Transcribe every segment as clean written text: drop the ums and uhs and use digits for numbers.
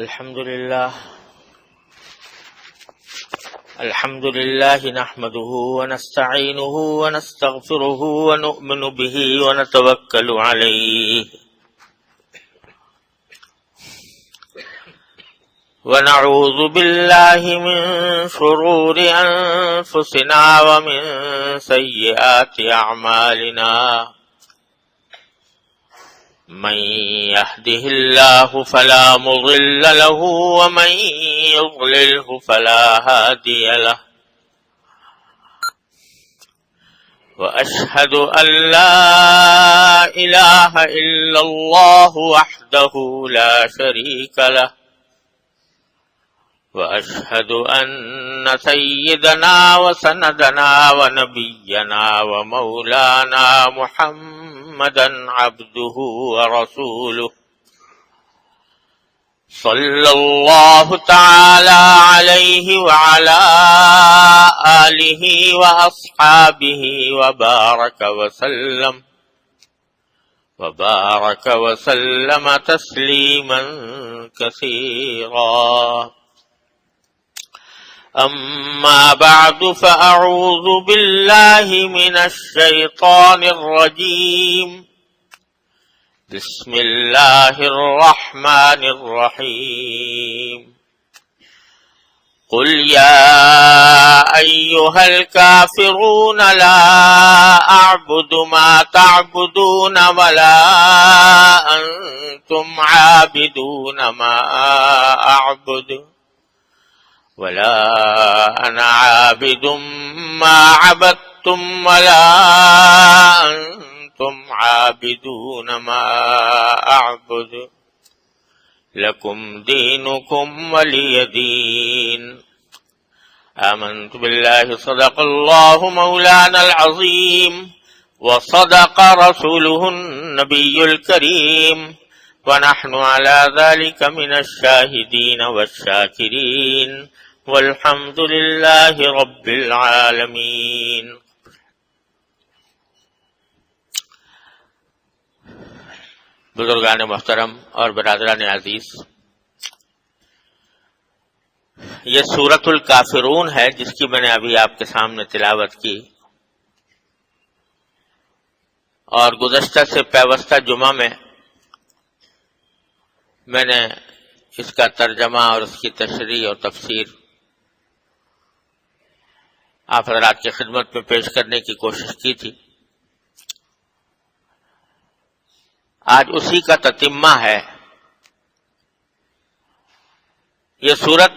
الحمد لله نحمده ونستعينه ونستغفره ونؤمن به ونتوكل عليه ونعوذ بالله من شرور أنفسنا ومن سيئات أعمالنا من يهده الله فلا مضل له ومن يضلله فلا هادي له وأشهد أن لا إله إلا الله وحده لا شريك له وأشهد أن سيدنا وسندنا ونبينا ومولانا محمدا عبده ورسوله صلى الله تعالى عليه وعلى آله وأصحابه وبارك وسلم تسليما كثيرا. أما بعد فأعوذ بالله من الشيطان الرجيم. بسم الله الرحمن الرحيم. قل يا أيها الكافرون لا أعبد ما تعبدون ولا أنتم عابدون ما أعبد ولا أنا عابد ما عبدتم ولا أنتم عابدون ما أعبد لكم دينكم ولي دين. آمنت بالله صدق الله مولانا العظيم وصدق رسوله النبي الكريم ونحن على ذلك من الشاهدين والشاكرين والحمد لله رب العالمین. بزرگان محترم اور برادران عزیز، یہ سورۃ الکافرون ہے جس کی میں نے ابھی آپ کے سامنے تلاوت کی، اور گزشتہ سے پیوستہ جمعہ میں نے اس کا ترجمہ اور اس کی تشریح اور تفسیر آپ حضرات کی خدمت میں پیش کرنے کی کوشش کی تھی. آج اسی کا تتمہ ہے. یہ سورت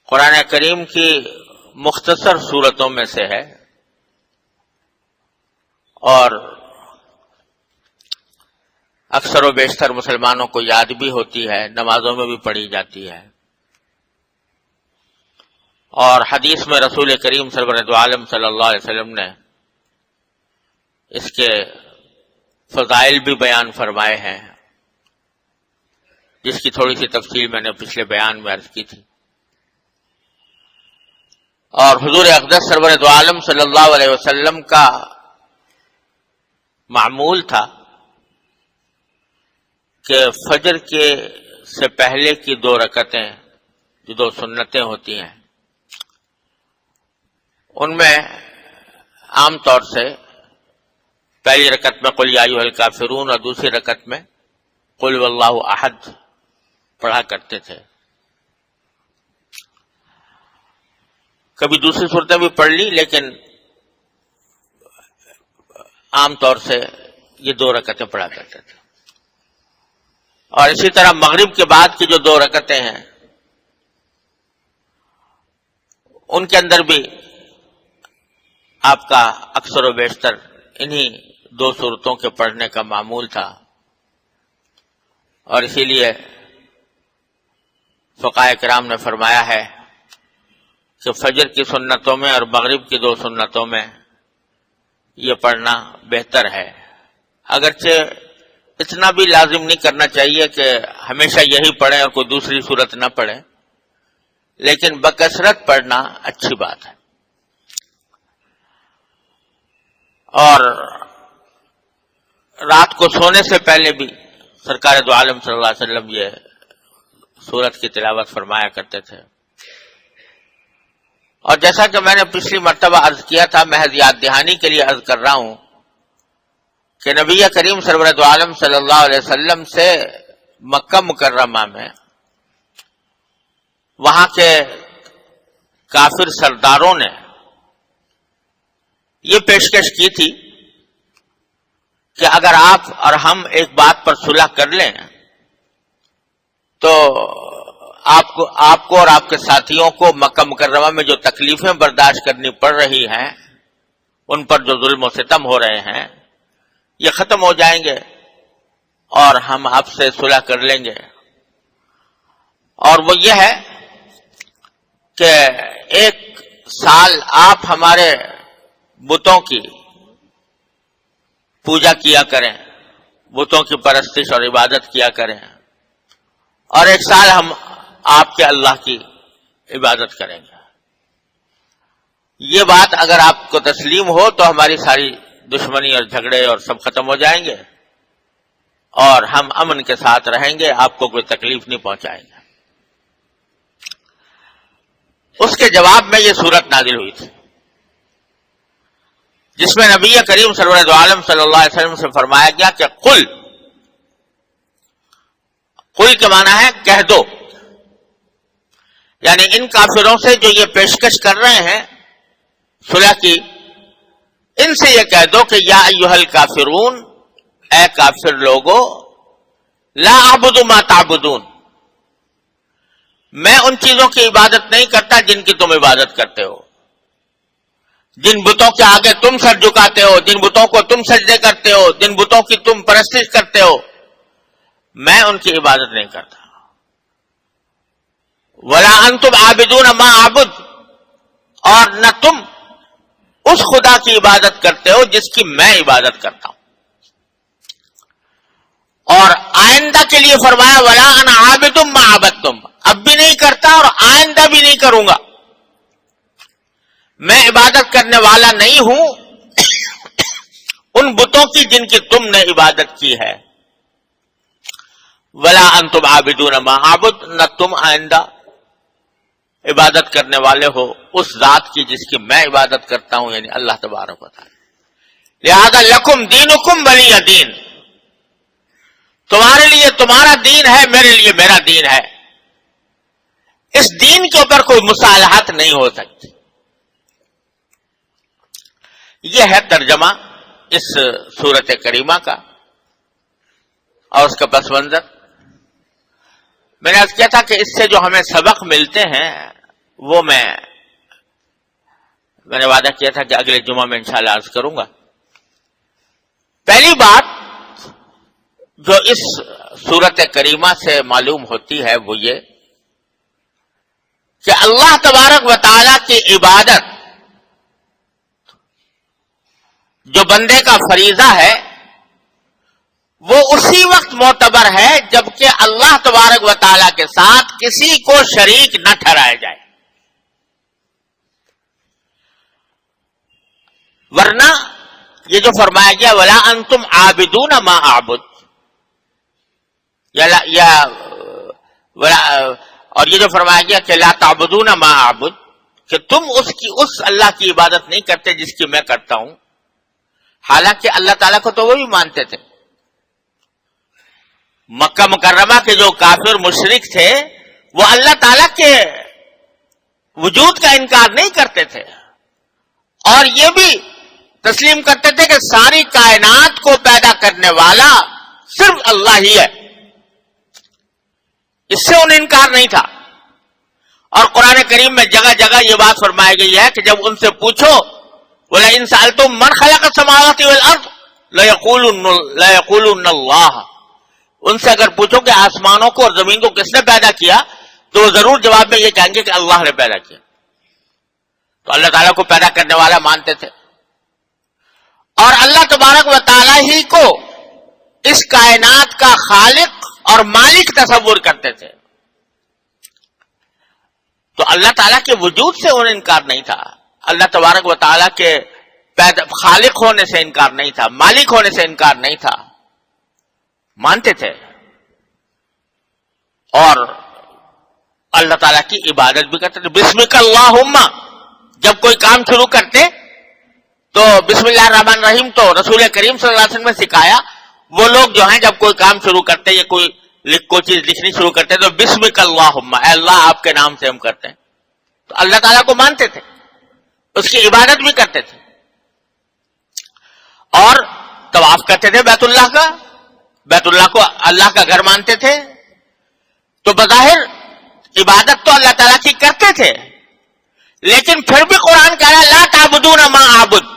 قرآن کریم کی مختصر سورتوں میں سے ہے اور اکثر و بیشتر مسلمانوں کو یاد بھی ہوتی ہے، نمازوں میں بھی پڑھی جاتی ہے، اور حدیث میں رسول کریم سرور دو عالم صلی اللہ علیہ وسلم نے اس کے فضائل بھی بیان فرمائے ہیں، جس کی تھوڑی سی تفصیل میں نے پچھلے بیان میں عرض کی تھی. اور حضور اقدس سرور دو عالم صلی اللہ علیہ وسلم کا معمول تھا کہ فجر کے سے پہلے کی 2 رکعتیں جو 2 سنتیں ہوتی ہیں، ان میں عام طور سے پہلی رکعت میں قل یا ایھا الکافرون اور دوسری رکعت میں قل واللہ احد پڑھا کرتے تھے. کبھی دوسری صورتیں بھی پڑھ لی، لیکن عام طور سے یہ 2 رکعتیں پڑھا کرتے تھے. اور اسی طرح مغرب کے بعد کی جو 2 رکعتیں ہیں، ان کے اندر بھی آپ کا اکثر و بیشتر انہی 2 صورتوں کے پڑھنے کا معمول تھا. اور اسی لیے فقہاء کرام نے فرمایا ہے کہ فجر کی سنتوں میں اور مغرب کی 2 سنتوں میں یہ پڑھنا بہتر ہے. اگرچہ اتنا بھی لازم نہیں کرنا چاہیے کہ ہمیشہ یہی پڑھیں اور کوئی دوسری صورت نہ پڑھیں، لیکن بکثرت پڑھنا اچھی بات ہے. اور رات کو سونے سے پہلے بھی سرکار دو عالم صلی اللہ علیہ وسلم یہ سورت کی تلاوت فرمایا کرتے تھے. اور جیسا کہ میں نے پچھلی مرتبہ عرض کیا تھا، محض یاد دہانی کے لیے عرض کر رہا ہوں کہ نبی کریم سرور دو عالم صلی اللہ علیہ وسلم سے مکہ مکرمہ میں وہاں کے کافر سرداروں نے یہ پیشکش کی تھی کہ اگر آپ اور ہم ایک بات پر صلح کر لیں تو آپ کو اور آپ کے ساتھیوں کو مکہ مکرمہ میں جو تکلیفیں برداشت کرنی پڑ رہی ہیں، ان پر جو ظلم و ستم ہو رہے ہیں، یہ ختم ہو جائیں گے اور ہم آپ سے صلح کر لیں گے. اور وہ یہ ہے کہ ایک سال آپ ہمارے بتوں کی پوجا کیا کریں، بتوں کی پرستش اور عبادت کیا کریں، اور ایک سال ہم آپ کے اللہ کی عبادت کریں گے. یہ بات اگر آپ کو تسلیم ہو تو ہماری ساری دشمنی اور جھگڑے اور سب ختم ہو جائیں گے اور ہم امن کے ساتھ رہیں گے، آپ کو کوئی تکلیف نہیں پہنچائیں گے. اس کے جواب میں یہ صورت نازل ہوئی تھی جس میں نبی کریم سرور دو عالم صلی اللہ علیہ وسلم سے فرمایا گیا کہ قل کے معنی ہے کہہ دو، یعنی ان کافروں سے جو یہ پیشکش کر رہے ہیں صلح کی، ان سے یہ کہہ دو کہ یا ایھا الکافرون، اے کافر لوگو، لا اعبد ما تعبدون، میں ان چیزوں کی عبادت نہیں کرتا جن کی تم عبادت کرتے ہو، جن بتوں کے آگے تم سر جھکاتے ہو، جن بتوں کو تم سجدے کرتے ہو، جن بتوں کی تم پرستش کرتے ہو، میں ان کی عبادت نہیں کرتا. ولا انتم عابدون ما اعبد، اور نہ تم اس خدا کی عبادت کرتے ہو جس کی میں عبادت کرتا ہوں. اور آئندہ کے لیے فرمایا ولا انا عابد ما عبدتم، اب بھی نہیں کرتا اور آئندہ بھی نہیں کروں گا. میں عبادت کرنے والا نہیں ہوں ان بتوں کی جن کی تم نے عبادت کی ہے. ولا انتم عابدون ما اعبد، نہ تم آئندہ عبادت کرنے والے ہو اس ذات کی جس کی میں عبادت کرتا ہوں، یعنی اللہ تبارک و تعالی. لہذا لکم دینکم ولی دین، تمہارے لیے تمہارا دین ہے، میرے لیے میرا دین ہے. اس دین کے اوپر کوئی مصالحت نہیں ہو سکتی. یہ ہے ترجمہ اس سورت کریمہ کا اور اس کا پس منظر. میں نے عرض کیا تھا کہ اس سے جو ہمیں سبق ملتے ہیں وہ میں نے وعدہ کیا تھا کہ اگلے جمعہ میں انشاءاللہ عرض کروں گا. پہلی بات جو اس سورت کریمہ سے معلوم ہوتی ہے وہ یہ کہ اللہ تبارک و تعالی کی عبادت جو بندے کا فریضہ ہے وہ اسی وقت معتبر ہے جبکہ اللہ تبارک و تعالی کے ساتھ کسی کو شریک نہ ٹھہرایا جائے. ورنہ یہ جو فرمایا گیا ولا انتم عابدون ما اعبد، اور یہ جو فرمایا گیا کہ لا تعبدون ما اعبد، کہ تم اس اللہ کی عبادت نہیں کرتے جس کی میں کرتا ہوں، حالانکہ اللہ تعالیٰ کو تو وہ بھی مانتے تھے. مکہ مکرمہ کے جو کافر مشرک تھے وہ اللہ تعالیٰ کے وجود کا انکار نہیں کرتے تھے اور یہ بھی تسلیم کرتے تھے کہ ساری کائنات کو پیدا کرنے والا صرف اللہ ہی ہے. اس سے انہیں انکار نہیں تھا. اور قرآن کریم میں جگہ جگہ یہ بات فرمائی گئی ہے کہ جب ان سے پوچھو وَلَئِن سَأَلْتُم مَّنْ خَلَقَ السَّمَاوَاتِ وَالْأَرْضَ لَيَقُولُنَّ اللَّهُ، ان سے اگر پوچھو کہ آسمانوں کو اور زمین کو کس نے پیدا کیا تو وہ ضرور جواب میں یہ کہیں گے کہ اللہ نے پیدا کیا. تو اللہ تعالیٰ کو پیدا کرنے والا مانتے تھے اور اللہ تبارک و تعالیٰ ہی کو اس کائنات کا خالق اور مالک تصور کرتے تھے. تو اللہ تعالیٰ کے وجود سے انہیں انکار نہیں تھا، اللہ تبارک و تعالیٰ کے خالق ہونے سے انکار نہیں تھا، مالک ہونے سے انکار نہیں تھا، مانتے تھے. اور اللہ تعالیٰ کی عبادت بھی کرتے تھے. بسمک اللہم، جب کوئی کام شروع کرتے تو بسم اللہ الرحمن الرحیم تو رسول کریم صلی اللہ علیہ وسلم نے سکھایا. وہ لوگ جو ہیں جب کوئی کام شروع کرتے یا کوئی چیز لکھنی شروع کرتے تو بسمک اللہم، اے اللہ آپ کے نام سے ہم کرتے ہیں. تو اللہ تعالیٰ کو مانتے تھے، اس کی عبادت بھی کرتے تھے، اور طواف کرتے تھے بیت اللہ کا. بیت اللہ کو اللہ کا گھر مانتے تھے. تو بظاہر عبادت تو اللہ تعالیٰ کی کرتے تھے، لیکن پھر بھی قرآن کہہ رہا ہے لا تعبدون ما اعبد،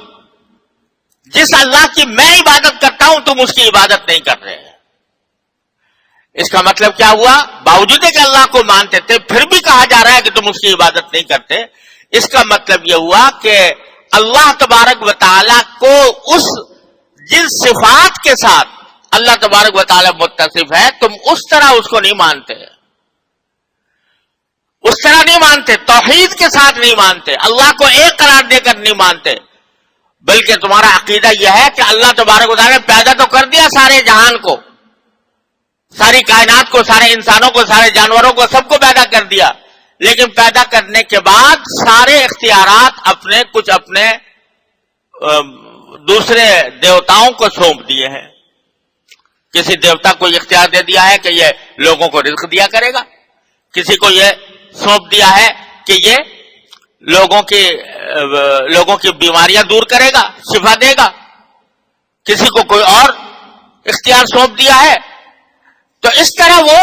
جس اللہ کی میں عبادت کرتا ہوں تم اس کی عبادت نہیں کر رہے. اس کا مطلب کیا ہوا؟ باوجود کہ اللہ کو مانتے تھے پھر بھی کہا جا رہا ہے کہ تم اس کی عبادت نہیں کرتے. اس کا مطلب یہ ہوا کہ اللہ تبارک و تعالیٰ کو اس جن صفات کے ساتھ اللہ تبارک و تعالیٰ متصف ہے تم اس طرح اس کو نہیں مانتے، اس طرح نہیں مانتے، توحید کے ساتھ نہیں مانتے، اللہ کو ایک قرار دے کر نہیں مانتے، بلکہ تمہارا عقیدہ یہ ہے کہ اللہ تبارک و تعالیٰ نے پیدا تو کر دیا سارے جہان کو، ساری کائنات کو، سارے انسانوں کو، سارے جانوروں کو، سب کو پیدا کر دیا، لیکن پیدا کرنے کے بعد سارے اختیارات کچھ اپنے دوسرے دیوتاؤں کو سونپ دیے ہیں. کسی دیوتا کو یہ اختیار دے دیا ہے کہ یہ لوگوں کو رزق دیا کرے گا، کسی کو یہ سونپ دیا ہے کہ یہ لوگوں کی بیماریاں دور کرے گا، شفا دے گا، کسی کو کوئی اور اختیار سونپ دیا ہے. تو اس طرح وہ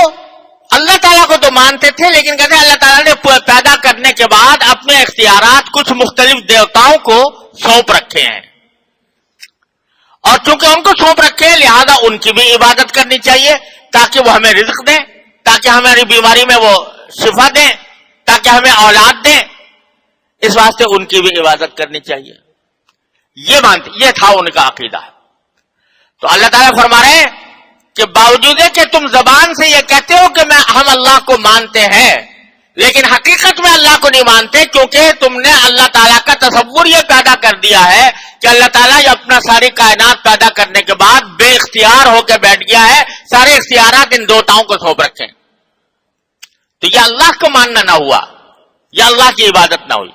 اللہ تعالیٰ کو تو مانتے تھے، لیکن کہتے ہیں اللہ تعالیٰ نے پیدا کرنے کے بعد اپنے اختیارات کچھ مختلف دیوتاؤں کو سونپ رکھے ہیں، اور چونکہ ان کو سونپ رکھے ہیں لہذا ان کی بھی عبادت کرنی چاہیے تاکہ وہ ہمیں رزق دیں، تاکہ ہماری بیماری میں وہ شفا دیں، تاکہ ہمیں اولاد دیں. اس واسطے ان کی بھی عبادت کرنی چاہیے. یہ تھا ان کا عقیدہ. تو اللہ تعالیٰ فرما رہے ہیں کہ باوجود ہے کہ تم زبان سے یہ کہتے ہو کہ ہم اللہ کو مانتے ہیں، لیکن حقیقت میں اللہ کو نہیں مانتے، کیونکہ تم نے اللہ تعالیٰ کا تصور یہ پیدا کر دیا ہے کہ اللہ تعالیٰ یہ اپنا ساری کائنات پیدا کرنے کے بعد بے اختیار ہو کے بیٹھ گیا ہے، سارے اختیارات ان دیوتاؤں کو سونپ رکھے. تو یہ اللہ کو ماننا نہ ہوا، یہ اللہ کی عبادت نہ ہوئی.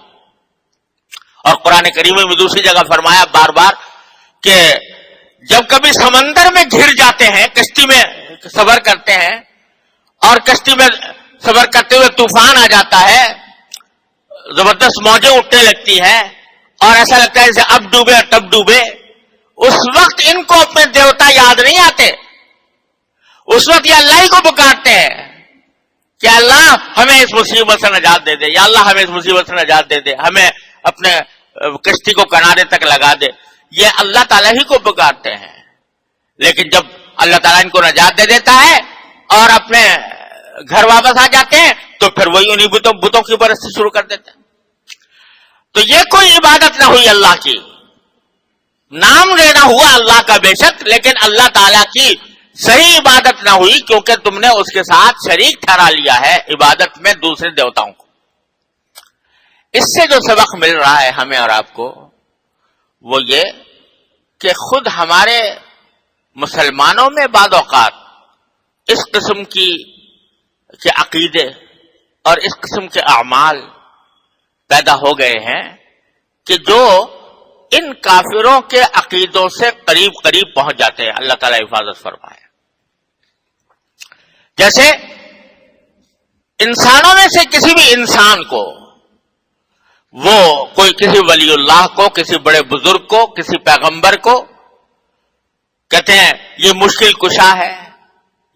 اور قرآن کریم میں دوسری جگہ فرمایا بار بار کہ جب کبھی سمندر میں گھر جاتے ہیں، کشتی میں سفر کرتے ہیں اور کشتی میں سفر کرتے ہوئے طوفان آ جاتا ہے، زبردست موجیں اٹھنے لگتی ہیں اور ایسا لگتا ہے جیسے اب ڈوبے اور تب ڈوبے، اس وقت ان کو اپنے دیوتا یاد نہیں آتے. اس وقت یہ اللہ ہی کو پکارتے ہیں کہ اللہ ہمیں اس مصیبت سے نجات دے دے، یا اللہ ہمیں اس مصیبت سے نجات دے دے، ہمیں اپنے کشتی کو کنارے تک لگا دے. یہ اللہ تعالیٰ ہی کو پکارتے ہیں. لیکن جب اللہ تعالیٰ ان کو نجات دے دیتا ہے اور اپنے گھر واپس آ جاتے ہیں تو پھر وہی انہیں بتوں کی پرستی شروع کر دیتے ہیں. تو یہ کوئی عبادت نہ ہوئی اللہ کی، نام لینا ہوا اللہ کا بے شک، لیکن اللہ تعالیٰ کی صحیح عبادت نہ ہوئی، کیونکہ تم نے اس کے ساتھ شریک ٹھہرا لیا ہے عبادت میں دوسرے دیوتاؤں کو. اس سے جو سبق مل رہا ہے ہمیں اور آپ کو وہ یہ کہ خود ہمارے مسلمانوں میں بعض اوقات اس قسم کے عقیدے اور اس قسم کے اعمال پیدا ہو گئے ہیں کہ جو ان کافروں کے عقیدوں سے قریب قریب پہنچ جاتے ہیں. اللہ تعالیٰ حفاظت فرمائے. جیسے انسانوں میں سے کسی بھی انسان کو وہ کوئی کسی ولی اللہ کو، کسی بڑے بزرگ کو، کسی پیغمبر کو کہتے ہیں یہ مشکل کشا ہے،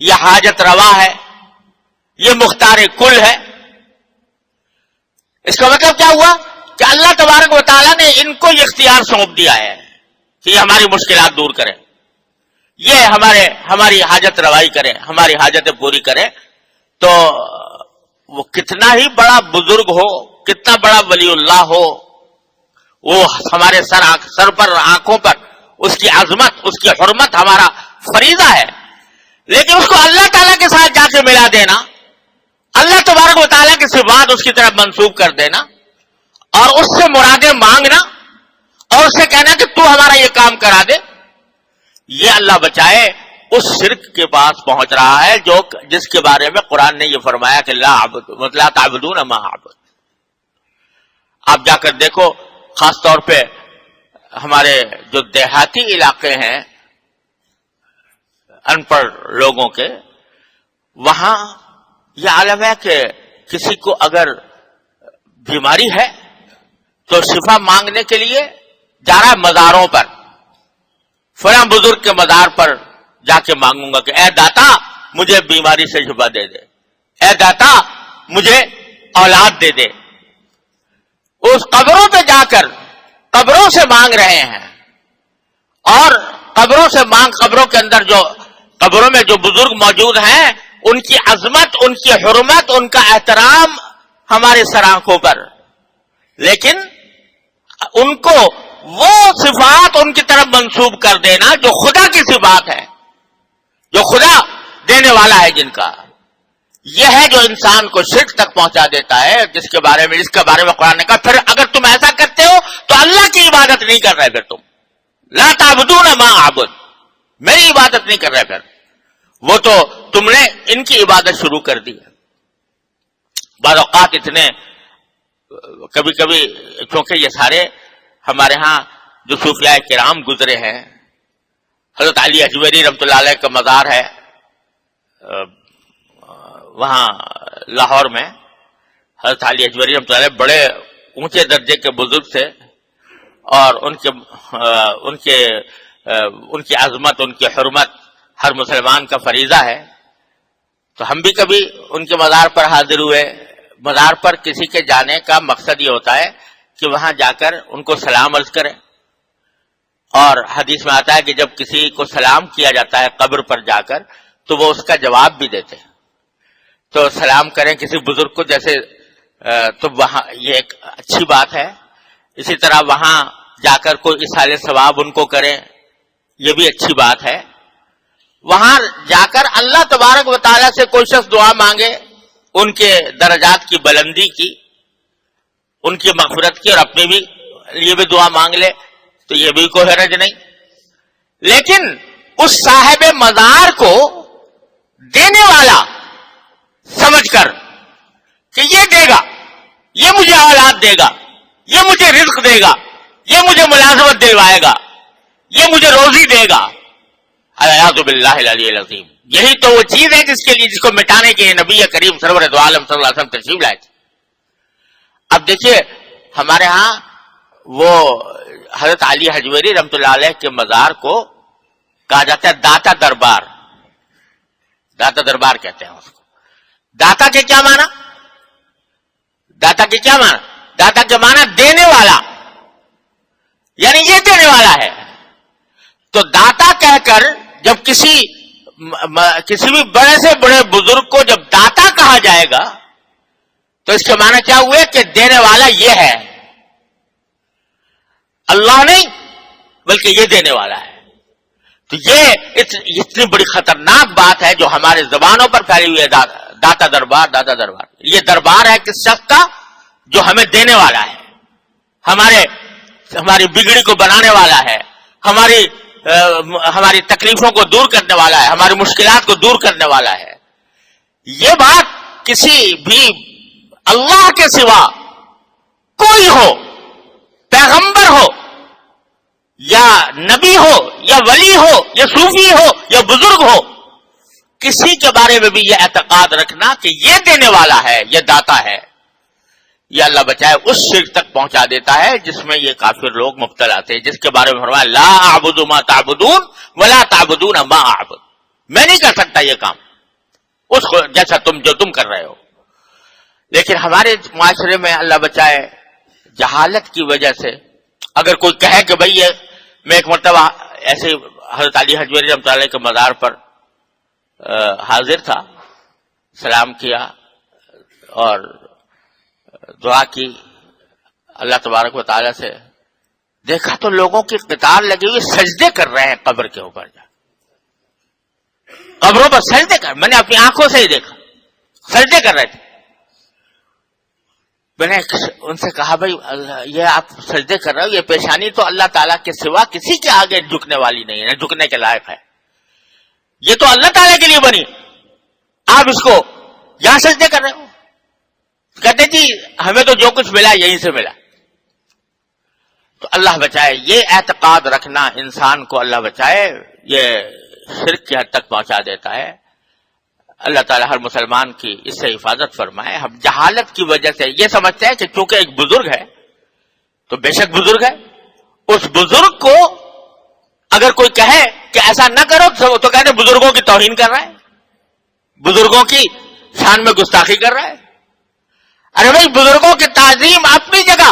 یہ حاجت روا ہے، یہ مختار کل ہے. اس کا مطلب کیا ہوا کہ اللہ تبارک و تعالیٰ نے ان کو یہ اختیار سونپ دیا ہے کہ یہ ہماری مشکلات دور کریں، یہ ہماری حاجت روائی کریں، ہماری حاجتیں پوری کریں. تو وہ کتنا ہی بڑا بزرگ ہو، کتنا بڑا ولی اللہ ہو، وہ ہمارے سر پر، آنکھوں پر اس کی عظمت، اس کی حرمت ہمارا فریضہ ہے. لیکن اس کو اللہ تعالیٰ کے ساتھ جا کے ملا دینا، اللہ تبارک و تعالیٰ کی صفات اس کی طرف منسوب کر دینا اور اس سے مرادیں مانگنا اور اس سے کہنا کہ تو ہمارا یہ کام کرا دے، یہ اللہ بچائے اس شرک کے پاس پہنچ رہا ہے جس کے بارے میں قرآن نے یہ فرمایا کہ لا تعبدون ما اعبد. آپ جا کر دیکھو خاص طور پہ ہمارے جو دیہاتی علاقے ہیں ان پڑھ لوگوں کے، وہاں یہ عالم ہے کہ کسی کو اگر بیماری ہے تو شفا مانگنے کے لیے جا رہا ہے مزاروں پر، فلاں بزرگ کے مزار پر جا کے مانگوں گا کہ اے داتا مجھے بیماری سے شفا دے دے، اے داتا مجھے اولاد دے دے. اس قبروں پہ جا کر قبروں سے مانگ رہے ہیں، اور قبروں کے اندر جو قبروں میں جو بزرگ موجود ہیں ان کی عظمت، ان کی حرمت، ان کا احترام ہمارے سر آنکھوں پر، لیکن ان کو وہ صفات ان کی طرف منسوب کر دینا جو خدا کی صفات ہے، جو خدا دینے والا ہے جن کا، یہ ہے جو انسان کو شرک تک پہنچا دیتا ہے، جس کے بارے میں قرآن نے کہا پھر اگر تم ایسا کرتے ہو تو اللہ کی عبادت نہیں کر رہے، پھر تم لا تعبدون ما اعبد، میری عبادت نہیں کر رہے، پھر وہ تو تم نے ان کی عبادت شروع کر دی. بعض اوقات اتنے کبھی کیونکہ یہ سارے ہمارے ہاں جو صوفیاء کرام گزرے ہیں، حضرت علی اجویری رحمۃ اللہ علیہ کا مزار ہے وہاں لاہور میں. حضرت علی اجویری رحمۃ اللہ علیہ بڑے اونچے درجے کے بزرگ تھے، اور ان کی عظمت، ان کی حرمت ہر مسلمان کا فریضہ ہے. تو ہم بھی کبھی ان کے مزار پر حاضر ہوئے. مزار پر کسی کے جانے کا مقصد یہ ہوتا ہے کہ وہاں جا کر ان کو سلام عرض کریں، اور حدیث میں آتا ہے کہ جب کسی کو سلام کیا جاتا ہے قبر پر جا کر تو وہ اس کا جواب بھی دیتے. تو سلام کریں کسی بزرگ کو جیسے، تو وہاں یہ ایک اچھی بات ہے. اسی طرح وہاں جا کر کوئی اصالِ ثواب ان کو کریں، یہ بھی اچھی بات ہے. وہاں جا کر اللہ تبارک و تعالیٰ سے کوئی شخص دعا مانگے، ان کے درجات کی بلندی کی، ان کی مغفرت کی، اور اپنے بھی لیے بھی دعا مانگ لے، تو یہ بھی کوئی حرج نہیں. لیکن اس صاحب مزار کو دینے والا سمجھ کر کہ یہ دے گا، یہ مجھے اولاد دے گا، یہ مجھے رزق دے گا، یہ مجھے ملازمت دلوائے گا، یہ مجھے روزی دے گا، اعوذ باللہ العلی العظیم، یہی تو وہ چیز ہے جس کو مٹانے کے نبی کریم سرور دو عالم صلی اللہ علیہ وسلم تشریف لائے تھے. اب دیکھیے ہمارے ہاں وہ حضرت علی حجویری رحمۃ اللہ علیہ کے مزار کو کہا جاتا ہے داتا دربار. داتا دربار کہتے ہیں اس کو. داتا کے کیا معنی؟ داتا کے کیا معنی؟ داتا کے معنی دینے والا، یعنی یہ دینے والا ہے. تو داتا کہہ کر جب کسی بھی بڑے سے بڑے بزرگ کو جب داتا کہا جائے گا تو اس کے معنی کیا ہوئے کہ دینے والا یہ ہے، اللہ نہیں بلکہ یہ دینے والا ہے. تو یہ اتنی بڑی خطرناک بات ہے جو ہمارے زبانوں پر پھیلی ہوئی ہے، داتا دربار، داتا دربار. یہ دربار ہے کس شخص کا؟ جو ہمیں دینے والا ہے، ہماری بگڑی کو بنانے والا ہے، ہماری تکلیفوں کو دور کرنے والا ہے، ہماری مشکلات کو دور کرنے والا ہے. یہ بات کسی بھی اللہ کے سوا کوئی ہو، پیغمبر ہو یا نبی ہو یا ولی ہو یا صوفی ہو یا بزرگ ہو، کسی کے بارے میں بھی یہ اعتقاد رکھنا کہ یہ دینے والا ہے، یہ داتا ہے، یہ اللہ بچائے اس شرک تک پہنچا دیتا ہے جس میں یہ کافر لوگ مبتلا تھے، جس کے بارے میں فرمایا لا اعبد ما تعبدون ولا تعبدون ما اعبد، میں نہیں کر سکتا یہ کام اس کو جیسا جو تم کر رہے ہو. لیکن ہمارے معاشرے میں اللہ بچائے جہالت کی وجہ سے اگر کوئی کہے کہ بھئی یہ میں ایک مرتبہ ایسے حضرت علی حجویری رحمۃ اللہ علیہ کے مزار پر حاضر تھا، سلام کیا اور دعا کی اللہ تبارک و تعالیٰ سے. دیکھا تو لوگوں کی قطار لگی ہوئی سجدے کر رہے ہیں قبر کے اوپر، قبروں پر سجدے کر، میں نے اپنی آنکھوں سے ہی دیکھا سجدے کر رہے تھے. میں نے ان سے کہا بھائی یہ آپ سجدے کر رہے ہو، یہ پیشانی تو اللہ تعالیٰ کے سوا کسی کے آگے جھکنے والی نہیں ہے، جھکنے کے لائق ہے. یہ تو اللہ تعالیٰ کے لیے بنی، آپ اس کو یہاں سجدے کر رہے ہو. کہتے جی ہمیں تو جو کچھ ملا یہیں سے ملا. تو اللہ بچائے، یہ اعتقاد رکھنا انسان کو اللہ بچائے یہ شرک کی حد تک پہنچا دیتا ہے. اللہ تعالیٰ ہر مسلمان کی اس سے حفاظت فرمائے. ہم جہالت کی وجہ سے یہ سمجھتے ہیں کہ چونکہ ایک بزرگ ہے تو بے شک بزرگ ہے، اس بزرگ کو اگر کوئی کہے کہ ایسا نہ کرو تو کہتے بزرگوں کی توہین کر رہا ہے، بزرگوں کی شان میں گستاخی کر رہا ہے. ارے بھائی بزرگوں کی تعظیم اپنی جگہ،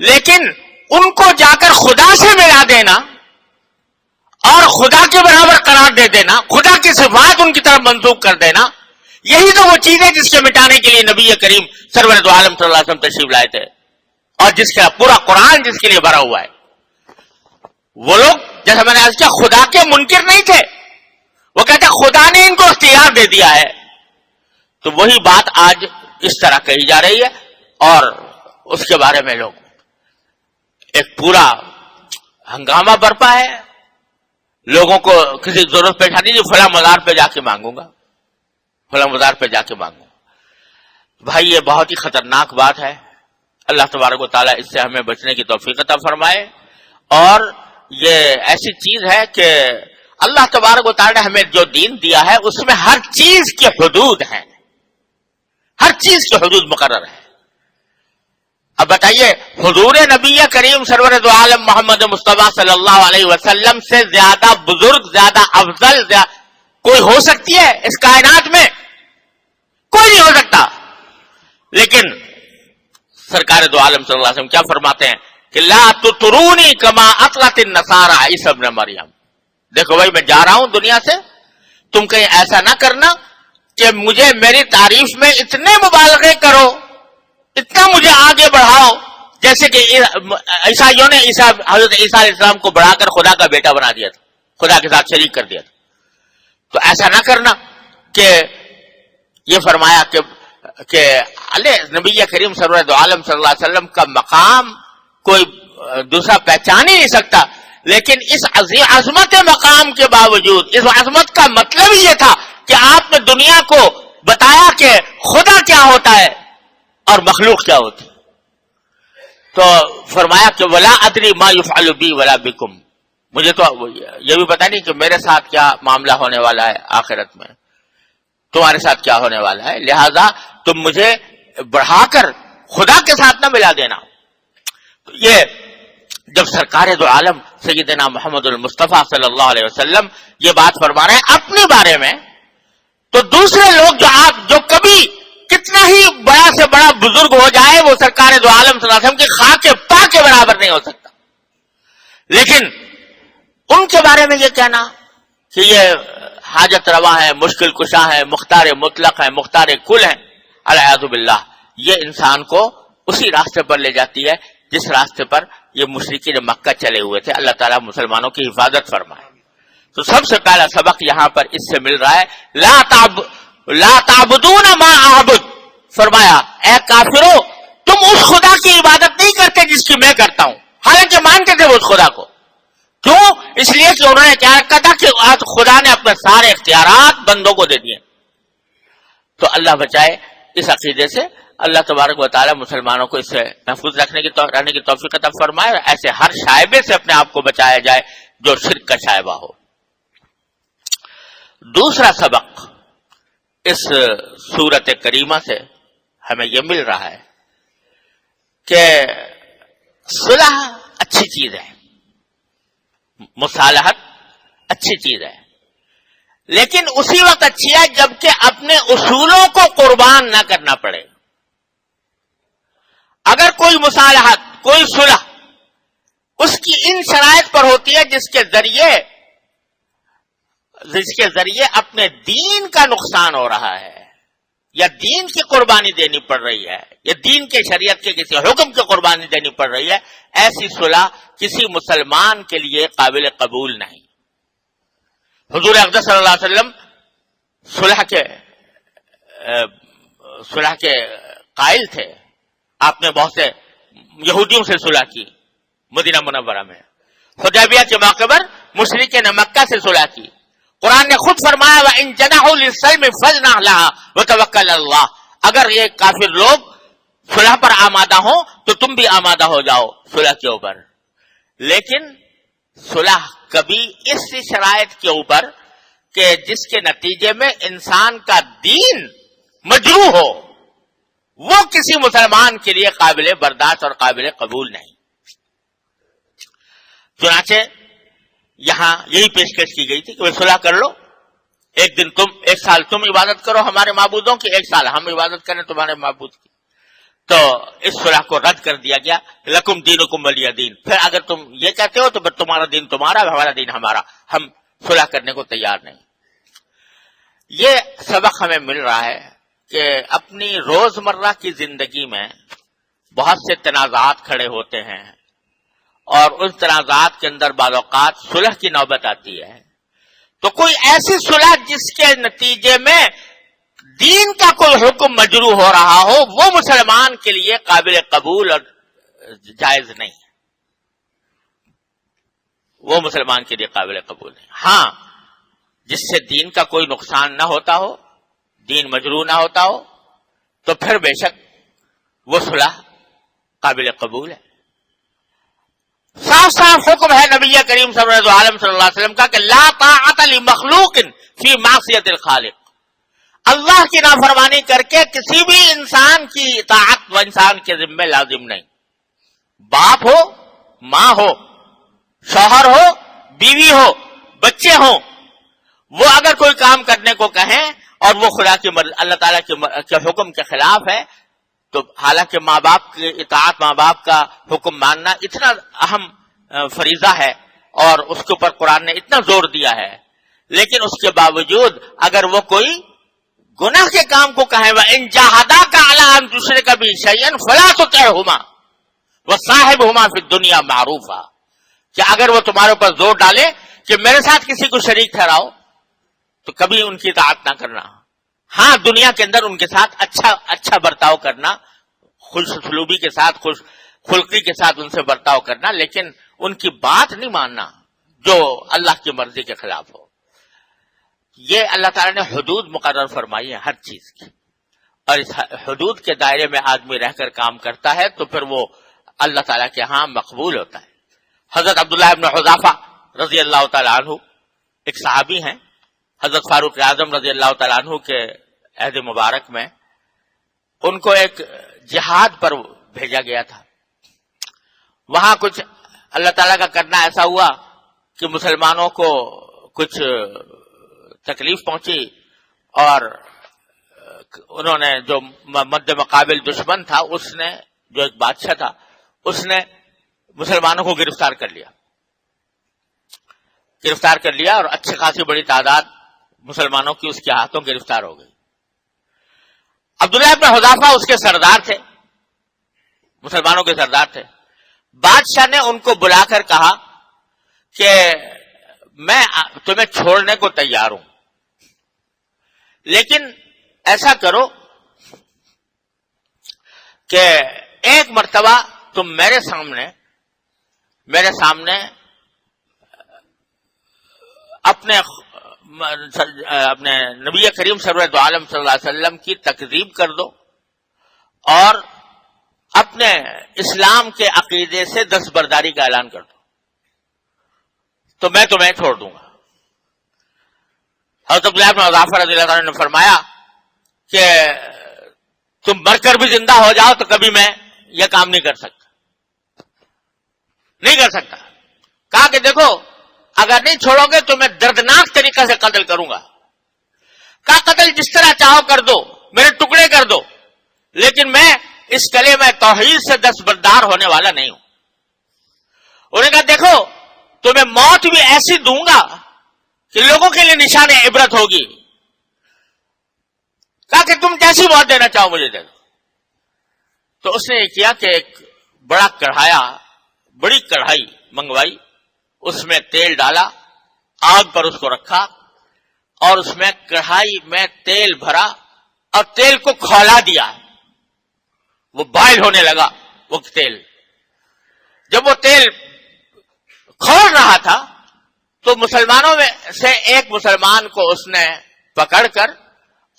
لیکن ان کو جا کر خدا سے ملا دینا اور خدا کے برابر قرار دے دینا، خدا کی صفات ان کی طرف منسوخ کر دینا، یہی تو وہ چیز ہے جس کے مٹانے کے لیے نبی کریم سرور دو عالم صلی اللہ علیہ وسلم تشریف لائے تھے، اور جس کا پورا قرآن جس کے لیے بھرا ہوا ہے. وہ لوگ جیسا میں نے عرض کیا خدا کے منکر نہیں تھے، وہ کہتے خدا نے ان کو اختیار دے دیا ہے. تو وہی بات آج اس طرح کہی جا رہی ہے، اور اس کے بارے میں لوگ ایک پورا ہنگامہ برپا ہے. لوگوں کو کسی ضرورت پیش آتی ہے فلاں مزار پہ جا کے مانگوں گا، فلاں مزار پہ جا کے مانگوں گا. بھائی یہ بہت ہی خطرناک بات ہے. اللہ تبارک و تعالیٰ اس سے ہمیں بچنے کی توفیق عطا فرمائے. اور یہ ایسی چیز ہے کہ اللہ تبارک و تعالیٰ نے ہمیں جو دین دیا ہے اس میں ہر چیز کی حدود ہیں، ہر چیز کی حدود مقرر ہے. اب بتائیے حضور نبی کریم سرور دو عالم محمد مصطفیٰ صلی اللہ علیہ وسلم سے زیادہ بزرگ، زیادہ افضل کوئی ہو سکتی ہے اس کائنات میں؟ کوئی نہیں ہو سکتا. لیکن سرکار دو عالم صلی اللہ علیہ وسلم کیا فرماتے ہیں کہ لا تطرونی کما اطرت النصارى عیسی ابن مریم. دیکھو بھائی میں جا رہا ہوں دنیا سے، تم کہیں ایسا نہ کرنا کہ مجھے میری تعریف میں اتنے مبالغے کرو، اتنا مجھے آگے بڑھاؤ جیسے کہ عیسائیوں نے حضرت عیسیٰ علیہ السلام کو بڑھا کر خدا کا بیٹا بنا دیا تھا، خدا کے ساتھ شریک کر دیا تھا. تو ایسا نہ کرنا کہ یہ فرمایا کہ نبی کریم سرور دو عالم صلی اللہ علیہ وسلم کا مقام کوئی دوسرا پہچان ہی نہیں سکتا. لیکن اس عظمت مقام کے باوجود اس عظمت کا مطلب یہ تھا کہ آپ نے دنیا کو بتایا کہ خدا کیا ہوتا ہے اور مخلوق کیا ہوتی. تو فرمایا کہ ولا ادری ما یفعل بی ولا بکم، مجھے تو یہ بھی پتا نہیں کہ میرے ساتھ کیا معاملہ ہونے والا ہے آخرت میں، تمہارے ساتھ کیا ہونے والا ہے، لہذا تم مجھے بڑھا کر خدا کے ساتھ نہ ملا دینا. تو یہ جب سرکار دو عالم سیدنا محمد المصطفیٰ صلی اللہ علیہ وسلم یہ بات فرما رہے ہیں اپنے بارے میں، تو دوسرے لوگ جو کبھی کتنا ہی بڑا سے بڑا بزرگ ہو جائے وہ سرکار دو عالم صلی اللہ علیہ وسلم کی خاک پا کے برابر نہیں ہو سکتا. لیکن ان کے بارے میں یہ کہنا کہ یہ حاجت روا ہے، مشکل کشا ہے، مختار مطلق ہے، مختار کل ہے، العیاذ باللہ، یہ انسان کو اسی راستے پر لے جاتی ہے جس راستے پر یہ مشرکین مکہ چلے ہوئے تھے. اللہ تعالیٰ مسلمانوں کی حفاظت فرمائے. تو سب سے پہلا سبق یہاں پر اس سے مل رہا ہے لا تعبدون ما اعبد. فرمایا اے کافرو تم اس خدا کی عبادت نہیں کرتے جس کی میں کرتا ہوں، حالانکہ مانتے تھے وہ اس خدا کو. کیوں؟ اس لیے کہ انہوں نے کیا رکھا تھا کہ آج خدا نے اپنے سارے اختیارات بندوں کو دے دیے. تو اللہ بچائے اس عقیدے سے. اللہ تبارک و تعالی مسلمانوں کو اس سے محفوظ رہنے کی توفیق عطا فرمائے، اور ایسے ہر شائبے سے اپنے آپ کو بچایا جائے جو شرک کا شائبہ ہو. دوسرا سبق اس سورت کریمہ سے ہمیں یہ مل رہا ہے کہ صلح اچھی چیز ہے، مصالحت اچھی چیز ہے، لیکن اسی وقت اچھی ہے جبکہ اپنے اصولوں کو قربان نہ کرنا پڑے. اگر کوئی مصالحت، کوئی صلح اس کی ان شرائط پر ہوتی ہے جس کے ذریعے اپنے دین کا نقصان ہو رہا ہے یا دین کی قربانی دینی پڑ رہی ہے یا دین کے شریعت کے کسی حکم کی قربانی دینی پڑ رہی ہے، ایسی صلح کسی مسلمان کے لیے قابل قبول نہیں. حضور اقدس صلی اللہ علیہ وسلم صلح کے قائل تھے. آپ نے بہت سے یہودیوں سے صلح کی مدینہ منورہ میں، حدیبیہ کے موقع پر مشرکین مکہ سے صلح کی، قرآن نے خود فرمایا وَإِن جَنَحُوا لِلسَّلْمِ فَاجْنَحْ لَهَا وَتَوَكَّلْ عَلَى اللَّهِ، اگر یہ کافر لوگ صلح پر آمادہ ہوں تو تم بھی آمادہ ہو جاؤ صلح کے اوپر، لیکن صلح کبھی اس شرائط کے اوپر کہ جس کے نتیجے میں انسان کا دین مجروح ہو، وہ کسی مسلمان کے لیے قابل برداشت اور قابل قبول نہیں۔ چنانچہ یہاں یہی پیشکش کی گئی تھی کہ وہ صلح کر لو، ایک سال تم عبادت کرو ہمارے معبودوں کی، ایک سال ہم عبادت کریں تمہارے معبود کی۔ تو اس صلح کو رد کر دیا گیا، لکم دینکم ولی دین۔ پھر اگر تم یہ کہتے ہو تو پھر تمہارا دین تمہارا، ہمارا دین ہمارا، ہم صلح کرنے کو تیار نہیں۔ یہ سبق ہمیں مل رہا ہے کہ اپنی روزمرہ کی زندگی میں بہت سے تنازعات کھڑے ہوتے ہیں، اور ان تنازعات کے اندر بعض اوقات صلح کی نوبت آتی ہے، تو کوئی ایسی صلح جس کے نتیجے میں دین کا کوئی حکم مجروح ہو رہا ہو، وہ مسلمان کے لیے قابل قبول اور جائز نہیں ہے، وہ مسلمان کے لیے قابل قبول نہیں۔ ہاں، جس سے دین کا کوئی نقصان نہ ہوتا ہو، دین مجروح نہ ہوتا ہو، تو پھر بے شک وہ صلح قابل قبول ہے۔ صاف صاف حکم ہے نبی کریم صلی اللہ علیہ وسلم کا کہ لا طاعت لمخلوق فی معصیت الخالق، اللہ کی نافرمانی کر کے کسی بھی انسان کی اطاعت و انسان کے ذمہ لازم نہیں، باپ ہو، ماں ہو، شوہر ہو، بیوی ہو، بچے ہوں، وہ اگر کوئی کام کرنے کو کہیں اور وہ خدا کی اللہ تعالیٰ کے حکم کے خلاف ہے، تو حالانکہ ماں باپ کی اطاعت، ماں باپ کا حکم ماننا اتنا اہم فریضہ ہے اور اس کے اوپر قرآن نے اتنا زور دیا ہے، لیکن اس کے باوجود اگر وہ کوئی گناہ کے کام کو کہیں وَإِن جَاهَدَاكَ عَلَىٰ أَن تُشْرِكَ بِي شَيْئًا فَلَا تُطِعْهُمَا وَصَاحِبْهُمَا فِي الدُّنْيَا مَعْرُوفًا، کہ اگر وہ تمہارے اوپر زور ڈالے کہ میرے ساتھ کسی کو شریک ٹھہراؤ تو کبھی ان کی اطاعت نہ کرنا۔ ہاں، دنیا کے اندر ان کے ساتھ اچھا برتاؤ کرنا، خوش اسلوبی کے ساتھ، خوش خلقی کے ساتھ ان سے برتاؤ کرنا، لیکن ان کی بات نہیں ماننا جو اللہ کی مرضی کے خلاف ہو۔ یہ اللہ تعالیٰ نے حدود مقرر فرمائی ہے ہر چیز کی، اور اس حدود کے دائرے میں آدمی رہ کر کام کرتا ہے تو پھر وہ اللہ تعالیٰ کے ہاں مقبول ہوتا ہے۔ حضرت عبداللہ ابن حذافہ رضی اللہ تعالیٰ عنہ ایک صحابی ہیں، حضرت فاروق اعظم رضی اللہ تعالیٰ عنہ کے عہد مبارک میں ان کو ایک جہاد پر بھیجا گیا تھا۔ وہاں کچھ اللہ تعالیٰ کا کرنا ایسا ہوا کہ مسلمانوں کو کچھ تکلیف پہنچی، اور انہوں نے جو مد مقابل دشمن تھا، اس نے، جو ایک بادشاہ تھا، اس نے مسلمانوں کو گرفتار کر لیا اور اچھی خاصی بڑی تعداد مسلمانوں کی اس کے ہاتھوں گرفتار ہو گئی۔ عبداللہ ابن حذافہ اس کے سردار تھے، مسلمانوں کے سردار تھے۔ بادشاہ نے ان کو بلا کر کہا کہ میں تمہیں چھوڑنے کو تیار ہوں، لیکن ایسا کرو کہ ایک مرتبہ تم میرے سامنے اپنے نبی کریم سرور عالم صلی اللہ علیہ وسلم کی تکذیب کر دو اور اپنے اسلام کے عقیدے سے دستبرداری کا اعلان کر دو، تو میں تمہیں چھوڑ دوں گا۔ حضرت عبداللہ بن حذافہ رضی اللہ عنہ نے فرمایا کہ تم مر کر بھی زندہ ہو جاؤ تو کبھی میں یہ کام نہیں کر سکتا۔ کہا کہ دیکھو، اگر نہیں چھوڑو گے تو میں دردناک طریقے سے قتل کروں گا۔ کہا قتل جس طرح چاہو کر دو، میرے ٹکڑے کر دو، لیکن میں اس کلمہ توحید سے دستبردار ہونے والا نہیں ہوں۔ انہوں نے کہا دیکھو، تمہیں موت بھی ایسی دوں گا کہ لوگوں کے لیے نشان عبرت ہوگی۔ کہا کہ تم کیسی موت دینا چاہو مجھے دے دو۔ تو اس نے یہ کیا کہ ایک بڑی کڑھائی منگوائی، اس میں تیل ڈالا، آگ پر اس کو رکھا، اور اس میں کڑھائی میں تیل بھرا اور تیل کو کھولا دیا۔ وہ بائل ہونے لگا وہ تیل۔ جب وہ تیل کھول رہا تھا تو مسلمانوں میں سے ایک مسلمان کو اس نے پکڑ کر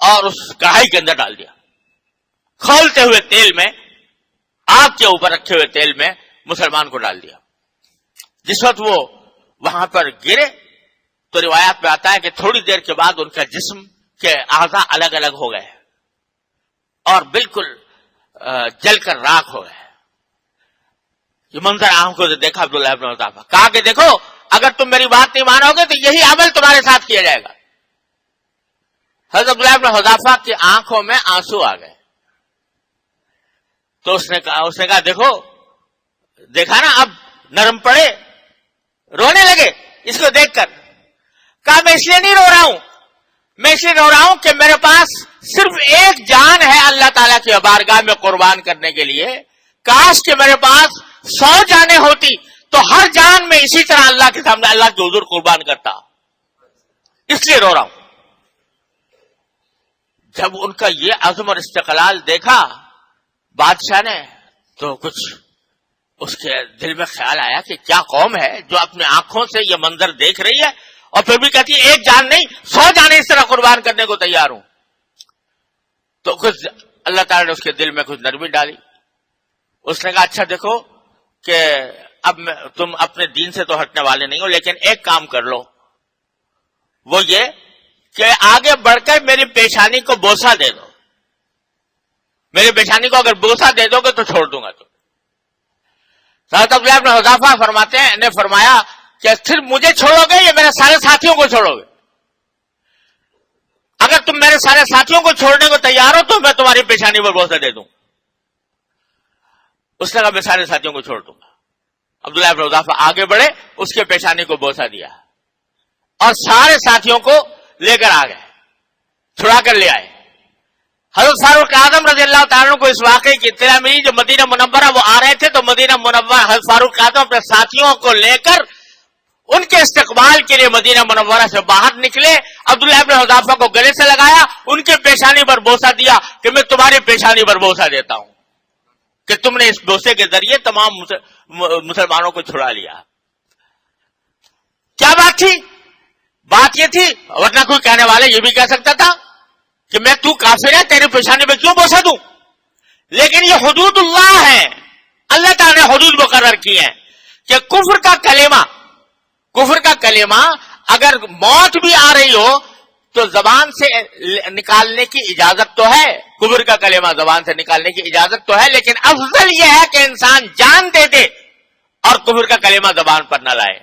اور اس کڑھائی کے اندر ڈال دیا، کھولتے ہوئے تیل میں، آگ کے اوپر رکھے ہوئے تیل میں مسلمان کو ڈال دیا۔ جس وقت وہ وہاں پر گرے تو روایات میں آتا ہے کہ تھوڑی دیر کے بعد ان کا جسم کے اعضاء الگ الگ ہو گئے اور بالکل جل کر راکھ ہو گئے۔ یہ منظر آنکھوں سے دیکھا عبداللہ ابن حذافہ، کہا کہ دیکھو اگر تم میری بات نہیں مانو گے تو یہی عمل تمہارے ساتھ کیا جائے گا۔ حضرت عبداللہ ابن حذافہ کی آنکھوں میں آنسو آ گئے تو اس نے کہا دیکھو، دیکھا نا اب نرم پڑے، رونے لگے اس کو دیکھ کر۔ کہا میں اس لیے نہیں رو رہا ہوں، میں اس لیے رو رہا ہوں کہ میرے پاس صرف ایک جان ہے اللہ تعالیٰ کی بارگاہ میں قربان کرنے کے لیے، کاش کہ میرے پاس 100 جانیں ہوتی تو ہر جان میں اسی طرح اللہ کے سامنے اللہ کے حضور قربان کرتا، اس لیے رو رہا ہوں۔ جب ان کا یہ عزم اور استقلال دیکھا بادشاہ نے تو کچھ اس کے دل میں خیال آیا کہ کیا قوم ہے جو اپنے آنکھوں سے یہ منظر دیکھ رہی ہے اور پھر بھی کہتی ہے ایک جان نہیں 100 جانیں اس طرح قربان کرنے کو تیار ہوں۔ تو کچھ اللہ تعالیٰ نے اس کے دل میں کچھ نرمی ڈالی۔ اس نے کہا اچھا دیکھو کہ اب تم اپنے دین سے تو ہٹنے والے نہیں ہو، لیکن ایک کام کر لو، وہ یہ کہ آگے بڑھ کر میری پیشانی کو بوسہ دے دو، میری پیشانی کو اگر بوسہ دے دو گے تو چھوڑ دوں گا تم۔ حضرت عبداللہ ابن حذافہ فرماتے ہیں نے فرمایا کہ صرف مجھے چھوڑو گے یا میرے سارے ساتھیوں کو چھوڑو گے؟ اگر تم میرے سارے ساتھیوں کو چھوڑنے کو تیار ہو تو میں تمہاری پیشانی پر بوسہ دے دوں۔ اس نے کہا میں سارے ساتھیوں کو چھوڑ دوں گا۔ عبداللہ ابن حذافہ آگے بڑھے، اس کے پیشانی کو بوسہ دیا اور سارے ساتھیوں کو لے کر آ گئے، چھڑا کر لے آئے۔ حضرت فاروق اعظم رضی اللہ تعالیٰ کو اس واقعے کی اطلاع ملی، جب مدینہ منورہ وہ آ رہے تھے تو مدینہ منورہ حضرت فاروق اعظم اپنے ساتھیوں کو لے کر ان کے استقبال کے لیے مدینہ منورہ سے باہر نکلے۔ عبداللہ ابن حذافہ کو گلے سے لگایا، ان کے پیشانی پر بوسہ دیا کہ میں تمہاری پیشانی پر بوسہ دیتا ہوں کہ تم نے اس بوسے کے ذریعے تمام مسلمانوں کو چھڑا لیا۔ کیا بات تھی؟ بات یہ تھی، ورنہ کوئی کہنے والے یہ بھی کہہ سکتا تھا کہ میں تو کافر ہے تیری پیشانی پہ کیوں بوسہ دوں، لیکن یہ حدود اللہ ہے، اللہ تعالیٰ نے حدود مقرر کی ہیں کہ کفر کا کلمہ اگر موت بھی آ رہی ہو تو زبان سے نکالنے کی اجازت تو ہے، کفر کا کلمہ زبان سے نکالنے کی اجازت تو ہے، لیکن افضل یہ ہے کہ انسان جان دے دے اور کفر کا کلمہ زبان پر نہ لائے۔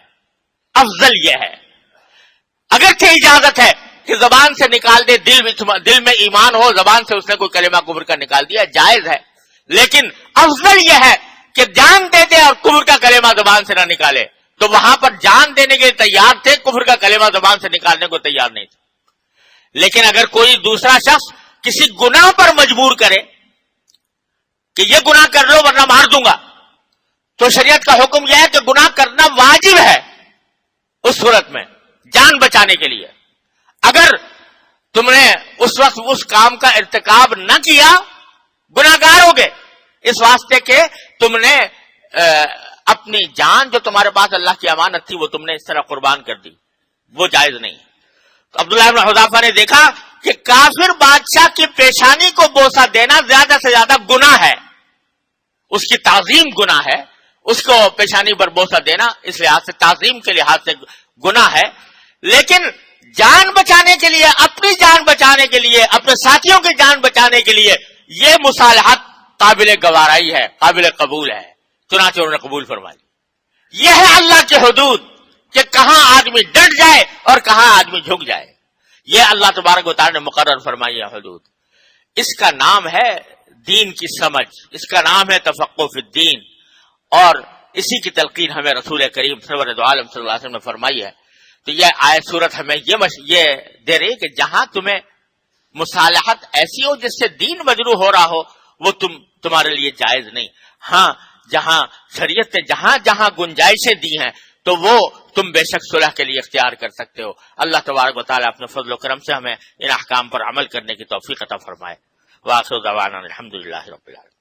افضل یہ ہے، اگرچہ اجازت ہے کہ زبان سے نکال دے، دل میں ایمان ہو، زبان سے اس نے کوئی کلمہ کفر کا نکال دیا، جائز ہے، لیکن افضل یہ ہے کہ جان دے دے اور کفر کا کلمہ زبان سے نہ نکالے۔ تو وہاں پر جان دینے کے لیے تیار تھے، کفر کا کلمہ زبان سے نکالنے کو تیار نہیں تھے۔ لیکن اگر کوئی دوسرا شخص کسی گناہ پر مجبور کرے کہ یہ گناہ کر لو ورنہ مار دوں گا، تو شریعت کا حکم یہ ہے کہ گناہ کرنا واجب ہے اس صورت میں جان بچانے کے لیے۔ اگر تم نے اس وقت اس کام کا ارتکاب نہ کیا، گناہگار ہوگے، اس واسطے کہ تم نے اپنی جان جو تمہارے پاس اللہ کی امانت تھی وہ تم نے اس طرح قربان کر دی، وہ جائز نہیں۔ تو عبداللہ ابن حذافہ نے دیکھا کہ کافر بادشاہ کی پیشانی کو بوسہ دینا زیادہ سے زیادہ گناہ ہے، اس کی تعظیم گناہ ہے، اس کو پیشانی پر بوسہ دینا اس لحاظ سے تعظیم کے لحاظ سے گناہ ہے، لیکن جان بچانے کے لیے، اپنی جان بچانے کے لیے، اپنے ساتھیوں کی جان بچانے کے لیے یہ مصالحت قابل گوارائی ہے، قابل قبول ہے، چنانچہ انہوں نے قبول فرمائی۔ یہ ہے اللہ کے حدود کہ کہاں آدمی ڈٹ جائے اور کہاں آدمی جھک جائے، یہ اللہ تبارک و تعالی نے مقرر فرمائی ہے حدود۔ اس کا نام ہے دین کی سمجھ، اس کا نام ہے تفقہ فی الدین، اور اسی کی تلقین ہمیں رسول کریم سرور عالم صلی اللہ علیہ وسلم نے فرمائی ہے۔ تو یہ آیت سورت ہمیں یہ دے رہی کہ جہاں تمہیں مصالحت ایسی ہو جس سے دین مجروح ہو رہا ہو وہ تمہارے لیے جائز نہیں۔ ہاں جہاں شریعت نے جہاں گنجائشیں دی ہیں تو وہ تم بے شک صلح کے لیے اختیار کر سکتے ہو۔ اللہ تبارک و تعالیٰ اپنے فضل و کرم سے ہمیں ان احکام پر عمل کرنے کی توفیق عطا فرمائے۔ وآخر دعوانا الحمدللہ رب العالمین۔